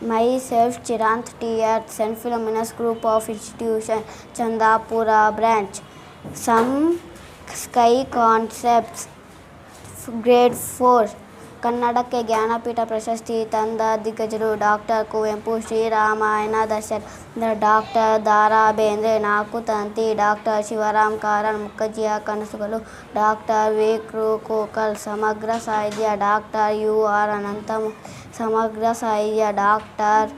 Myself, Chirant T at St. Philomena's Group of Institution, Chandapura branch. Some Sky Concepts, grade 4. ಕನ್ನಡಕ್ಕೆ ಜ್ಞಾನಪೀಠ ಪ್ರಶಸ್ತಿ ತಂದ ದಿಗ್ಗಜರು doctor Kuvempu, Sri Ramayana Darshan, doctor Da Ra Bendre, Nalku Tanti, doctor Shivaram Karanth, ಮುಖರ್ಜಿಯ ಕನಸುಗಳು, doctor V ಕೃ ಗೋಖಲೆ, ಸಮಗ್ರ ಸಾಹಿತ್ಯ, ಡಾಕ್ಟರ್ ಯು ಆರ್ ಅನಂತಮೂರ್ತಿ, ಸಮಗ್ರ ಸಾಹಿತ್ಯ, ಡಾಕ್ಟರ್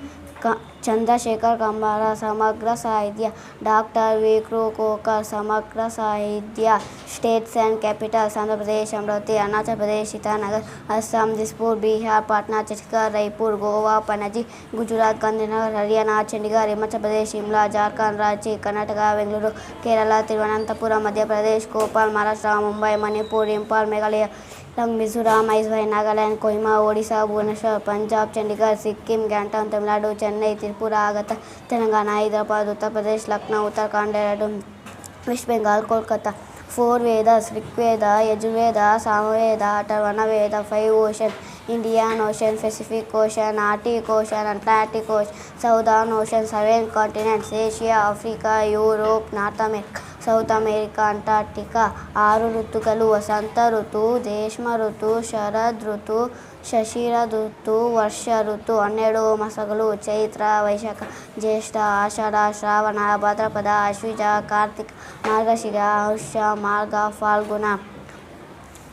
ಚಂದ್ರಶೇಖರ್ ಕಂಬಾರ, ಸಮಗ್ರ ಸಾಹಿತ್ಯ, ಡಾಕ್ಟರ್ ವಿ ಕೃ ಗೋಖಲೆ, ಸಮಗ್ರ ಸಾಹಿತ್ಯ. States and capitals: Andhra Pradesh Amaravati, Arunachal Pradesh Itanagar, Assam Dispur, Bihar Patna, Chhattisgarh Raipur, Goa Panaji, Gujarat Gandhinagar, Haryana Chandigarh, Himachal Pradesh Shimla, Jharkhand Ranchi, Karnataka Bengaluru, Kerala Thiruvananthapuram, Madhya Pradesh Bhopal, Maharashtra Mumbai, Manipur Imphal, Meghalaya Mizoram Aizawl, Nagaland Kohima, Odisha Bhubaneswar, Punjab Chandigarh, Sikkim Gangtok, Tamil Nadu Chennai, Tripura Agartala, Telangana Hyderabad, Uttar Pradesh Lucknow, Uttarakhand Dehradun, west Bengal Kolkata. 4 Vedas: Rigveda, Yajurveda, Samaveda, Atharvana Veda. 5 oceans: Indian ocean, Pacific ocean, Arctic ocean, Atlantic ocean, southern ocean. 7 continents: Asia, Africa, Europe, north America, south America, Antarctica. 6 ಋತುಗಳು: ವಸಂತ ಋತು, ಗ್ರೀಷ್ಮ ಋತು, ಶರದ್ ಋತು, ಶಿಶಿರ ಋತು, ವರ್ಷ ಋತು. 12 ಮಾಸಗಳು: Chaitra, Vaishakha, Jyeshtha, Ashadha, Shravana, Bhadrapada, Ashwija, Kartika, Margashira, Pausha, Magha, Phalguna.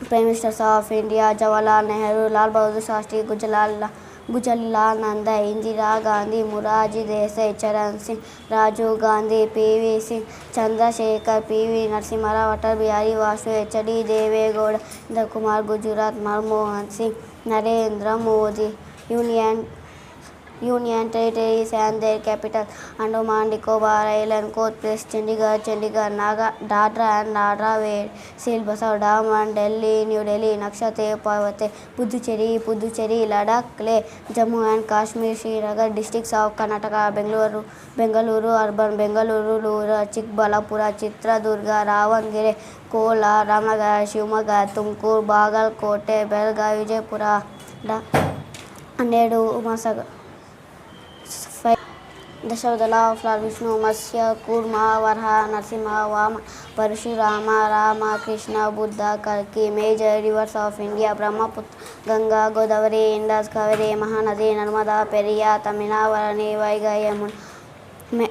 Prime ministers of India: Jawaharlal Nehru, Lal Bahadur Shastri, Gulzarilal Nanda, Indira Gandhi, Morarji Desai, Charan Singh, Rajiv Gandhi, P V Singh, Chandrashekhar, P V Narasimha Rao, Atal Bihari Vajpayee, H D Deve Gowda, Indira Kumar, Gujarat, Manmohan Singh, Narendra Modi. Union territories and their capitals: Andaman Nicobar island, coach place, Chandigarh, Dadra and Nagar Haveli, Silvassa, Daman, Delhi, new Delhi, ನಕ್ಷತ್ರ, ಪರ್ವತೆ, Puducherry, Ladakh, Leh, Jammu and Kashmir, Srinagar. Districts of Karnataka: Bengaluru urban, Bengaluru rural, Chikkaballapura, Chitradurga, Davanagere, Kolar, Ramanagara, Shivamogga, Tumakuru, Bagalkote, Belagavi, Vijayapura. 12 ಮಾಸಗಳು: ದಶಾವತಾರ ಆಫ್ ಲಾರ್ಡ್ ವಿಷ್ಣು: ಮತ್ಸ್ಯ, ಕೂರ್ಮ, ವರಾಹ, ನರಸಿಂಹ, ವಾಮನ, ಪರಶುರಾಮ, ರಾಮ, ಕೃಷ್ಣ, ಬುದ್ಧ, ಕಲ್ಕಿ. Major rivers of India: Brahmaputra, Ganga, Godavari, Indus, Kaveri. Mahanadi: Narmada, Periyar, Tamirabarani, Vaigai, Yamuna.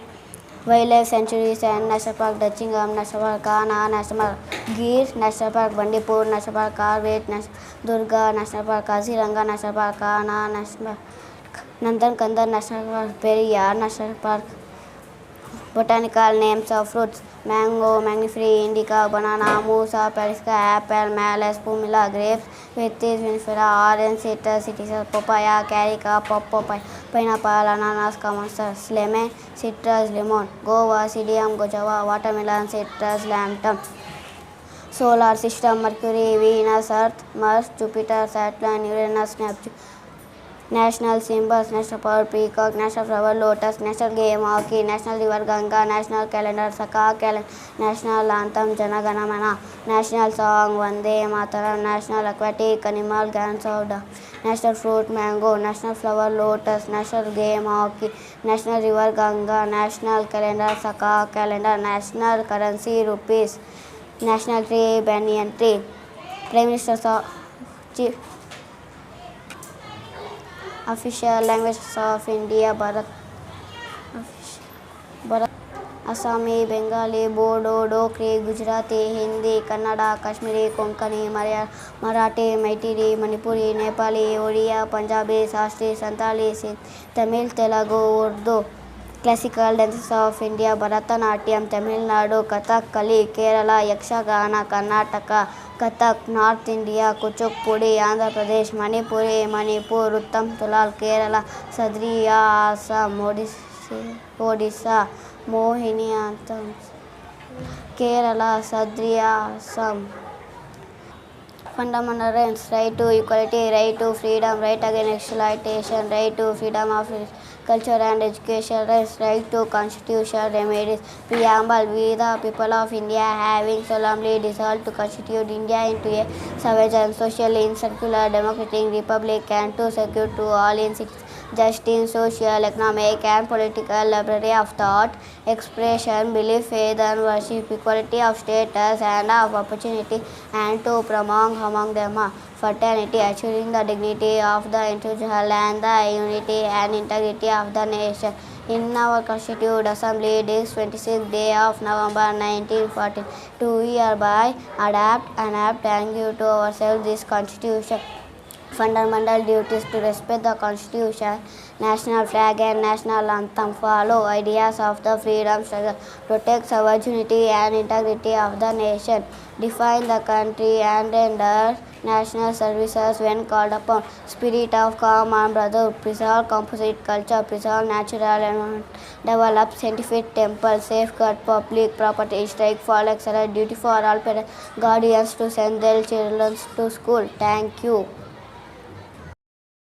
Wildlife sanctuaries and national park: Dachigam national park, Kanha national park, Gir national park, Bandipur national park, Corbett national park, Durga national park, Kaziranga national park, Kanha national park, Nandankanan national park, Periyar national park. Botanical names of fruits: mango, mangifera indica, banana, musa, paradisiaca, apple, malus, pumila, grapes, vitis, vinifera, orange, citrus, papaya, carica, papaya, pineapple, ananas, comosus, lemon, citrus, limon, guava, psidium, guajava, watermelon, citrullus, lanatus. Solar system: Mercury, Venus, Earth, Mars, Jupiter, Saturn, Uranus, Neptune. National symbols: national bird peacock, national flower lotus, national game hockey, national river Ganga, national calendar Saka calendar, national anthem Jana Gana Mana, national song Vande Mataram, national aquatic animal Ganges of ಡಾಮ್, national fruit mango, national flower lotus, national game hockey, national river Ganga, national calendar Saka calendar, national currency rupees, national tree banyan tree. Prime ministers chief official languages of India: Assamese, Bengali, Bodo, Dogri, Gujarati, Hindi, Kannada, Kashmiri, Konkani, Marathi, Maithili, Manipuri, Nepali, Odia, Punjabi, ಸಾಸ್ತ್ರಿ, Santali, Sindhi, Tamil, Telugu, Urdu. Classical dances of India: Bharatanatyam, Tamil Nadu, Kathakali, Kerala, Yakshagana, Karnataka, Kathak, north India, Kuchipudi, Andhra Pradesh, Manipuri, Manipur, Ottam Thullal, Kerala, Sattriya, Assam, Odissi, Mohini Attam, Kerala, Sattriya, Assam. Fundamental rights: right to equality, right to freedom, right against exploitation, right to freedom of culture and education rights, right to constitutional remedies. Preamble: We the people of India having solemnly resolved to constitute India into a sovereign, socially, secular, democratic republic and to secure to all its just in social, economic, and political liberty of thought, expression, belief, faith, and worship, equality of status and of opportunity, and to promote among them fraternity, assuring the dignity of the individual and the unity and integrity of the nation. In our Constituted Assembly, this 26th day of November 1914, to hereby adapt and give to ourselves this Constitution. Fundamental duties to respect the Constitution, national flag and national anthem, follow ideas of the freedom struggle, protect sovereignty and integrity of the nation, define the country and render national services when called upon, spirit of calm and brotherhood, preserve composite culture, preserve natural environment, develop scientific temple, safeguard public property, strike for excellence, duty for all parents, guardians to send their children to school. Thank you.